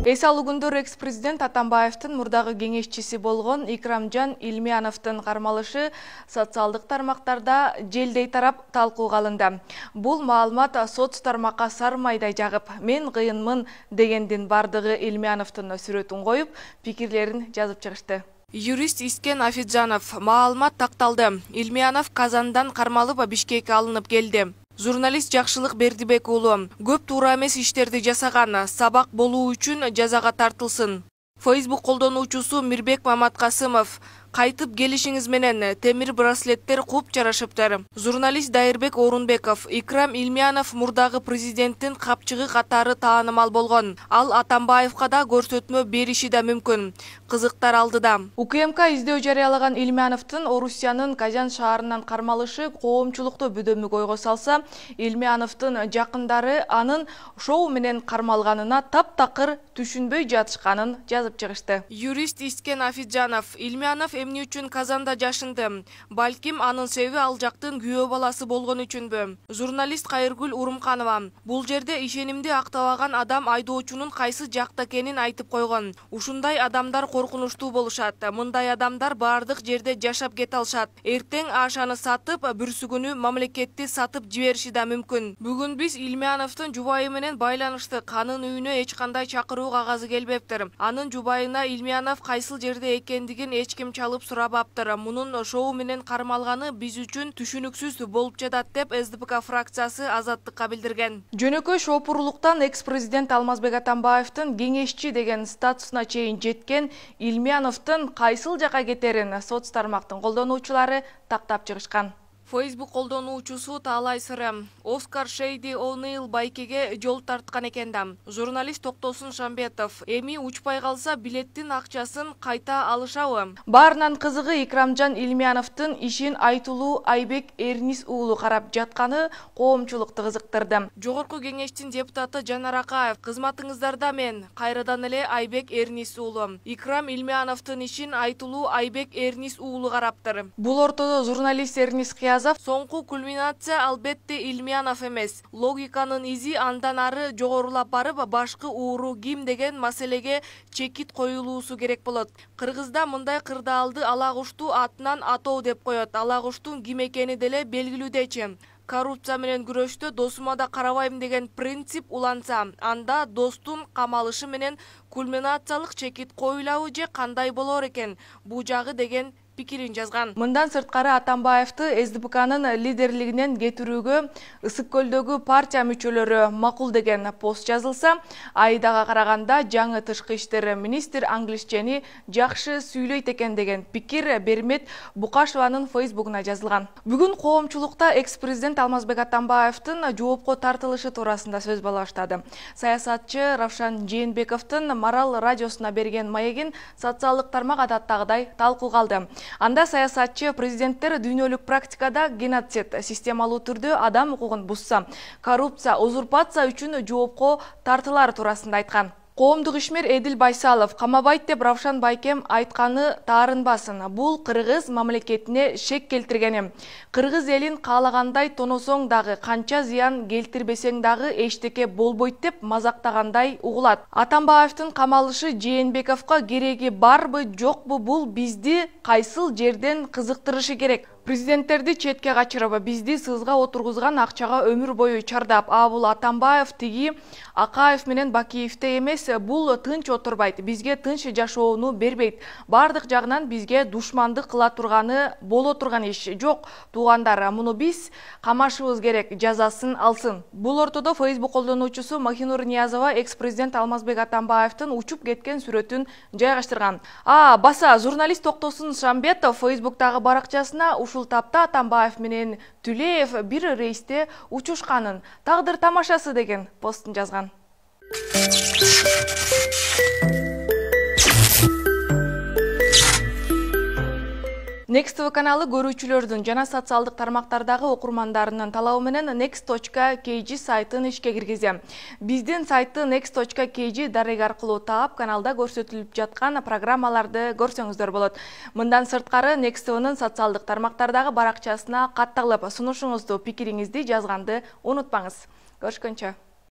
Эс алуугундар экс-президент Атамбаевдин мурдагы кеңешчиси болгон Икрамжан Илмияновдун кармалышы социалдык тармактарда желдей тарап талкууга алынды. Бул маалымат соц тармакка сармайдай жагып, мен кыйынмын дегендин бардыгы Илмияновдун сүрөтүн коюп, пикирлерин жазып чыгышты. Юрист Искен Афиджанов маалымат такталды. Илмиянов Казандан кармалып Бишкекке алынып келди. Журналист Жакшылык Бердибек уулу көп туура эмес иштерди жасаган, сабак болуу үчүн жазага тартылсын. Facebook колдонуучусу Мирбек Маматкасымов кайтып келишиңиз менен темир браслеттер куп жарашыптыр. Журналист Дайырбек Орунбеков Икрам Илмиянов мурдагы президенттин капчыгы катары таанымал болгон. Ал Атамбаевга да көрсөтмө бериши да мүмкүн. Кызыктар алдыда. УКМК издөө жарыялаган Илмияновдун Орусиянын Казан шаарынан кармалышы коомчулукту бүдөмүк ойго салса, Илмияновдун жакындары анын шоу менен кармалганына таптакыр түшүнбөй жатышканын жазып чыгышты. Юрист Искен Афиджанов Илмиянов эмне үчүн Казанда жашынды? Балким анын себеби ал жактын күйөө баласы болгон үчүнбү? Журналист Кайыргүл Урумханова бул жерде ишенимди актабаган адам айдоочунун кайсы жакта экенин айтып койгон. Ушундай адамдар коркунучтуу болушат. Мындай адамдар бардык жерде жашап кете алышат. Эртең ашаны сатып, бүрсүгүнү мамлекетти сатып жибериши да мүмкүн. Бүгүн биз Илмияновдун жубайы менен байланыштык. Анын үйүнө эч кандай чакыруу кагазы келбептир. Анын жубайына Илмиянов кайсыл жерде экендигин эч ким чалып сурабаптыр. Мунун шоу менен кармалганы биз үчүн түшүнүксүз болуп жатат деп СДПК фракциясы Азаттыкка билдирген. Жөнөкөй шоопурлуктан экс-президент Алмазбек Атамбаевдин кеңешчи деген статусуна чейин жеткен Илмияновдун кайсыл жака кетерин соц тармактын колдонуучулары тактап чыгышкан. Facebook колдонуучусу Таалай Сырым Оскар Шейди О'Нейл байкеге жол тарткан экен да. Журналист Токтосун Шамбетов эми учпай калса билеттин акчасын кайта алышабы? Баарынан кызыгы Икрамжан Илмияновдун ишин айтылуу Айбек Эрнис уулу карап жатканы коомчулукту кызыктырды. Жогорку кеңештин депутаты Жанар Акаев кызматыңыздарда мен кайрадан эле Айбек Эрнис уулу. Икрам Илмияновдун ишин айтылуу Айбек Эрнис уулу караптыр. Бул ортодо журналист Эрнис соңку кульминация албетте Илмиянов эмес. Логиканын изи андан ары жогорулап барып, башкы ууру ким деген маселеге чекит коюлуусу керек болот. Кыргызда мындай кырдаалды ала кушту атынан атоо деп коет. Ала куштун ким экени деле белгилүүдечи. Коррупция менен күрөштө досума да карабайм деген принцип уланса, анда достун камалышы менен кульминациялык чекит коюлабы же кандай болор экен? Бул жагы деген пикирин жазган. Мындан сырткары Атамбаевди СДПКнын лидерлигинен кетирүүгө Ысык көлдөгү партия мүчөлөрү макул деген пост жазылса, Айдага караганда жаңы тышкы иштер министр англисчени жакшы сүйлөйт экен деген пикир Бермет Букашеванын Facebook'уна жазылган. Бүгүн коомчулукта экс-президент Алмазбек Атамбаевдин жоопко тартылышы туурасында сөз баштады. Саясатчы Равшан Жээнбековдун Марал радиосуна берген маегин социалдык тармак адаттагыдай талкууга алды. Анда саясатчы президенттер дүйнөлүк практикада геноцид, системалуу түрдө адам укугун бузса, коррупция, узурпация үчүн жоопко тартылар туурасында айткан. Коомдук ишмер Эдил Байсалов камабайт деп Равшан Байкем айтканы таарынбасын. Бул кыргыз мамлекетине шек келтиргени. Кыргыз элин каалагандай тоносоң дагы, канча зыян келтирбесең дагы эчтеке болбойт деп мазактагандай угулат. Атамбаевдин камалышы Жээнбековго кереги барбы, жокпу, бул бизди кайсыл жерден кызыктырышы керек? Президенттерди четке качырып, бизди сызга отургузган акчага өмүр бою чардап, бул Атамбаев тиги Акаев менен Бакиевте эмес, бул тынч отурбайт, бизге тынч жашоону бербейт. Бардык жагынан бизге душмандык кыла турганы боло турган иш. Жок, туугандар, муну биз камашыбыз керек, жазасын алсын. Бул ортодо Facebook колдонуучусу Махинур Ниязова экс-президент Алмазбек Атамбаевдин учуп кеткен сүрөтүн жайгаштырган. Баса журналист Токтосун Шамбетов Facebook'тагы баракчасына ушул тапта Атамбаев менен Түлеев бир рейсте учушканын, тагдыр тамашасы деген постун жазган. Next TV каналы көрүүчүлөрдүн жана социалдык тармактардагы окурмандарынын талабы менен next.kg сайтын ишке киргизем. Биздин сайтты next.kg дарек аркылуу таап, каналда көрсөтүлүп жаткан программаларды көрсөңүздөр болот. Мындан сырткары Next TVнын социалдык тармактардагы баракчасына катталып, сунушуңузду, пикириңизди жазганды унутпаңыз. Көрүшкөнчө.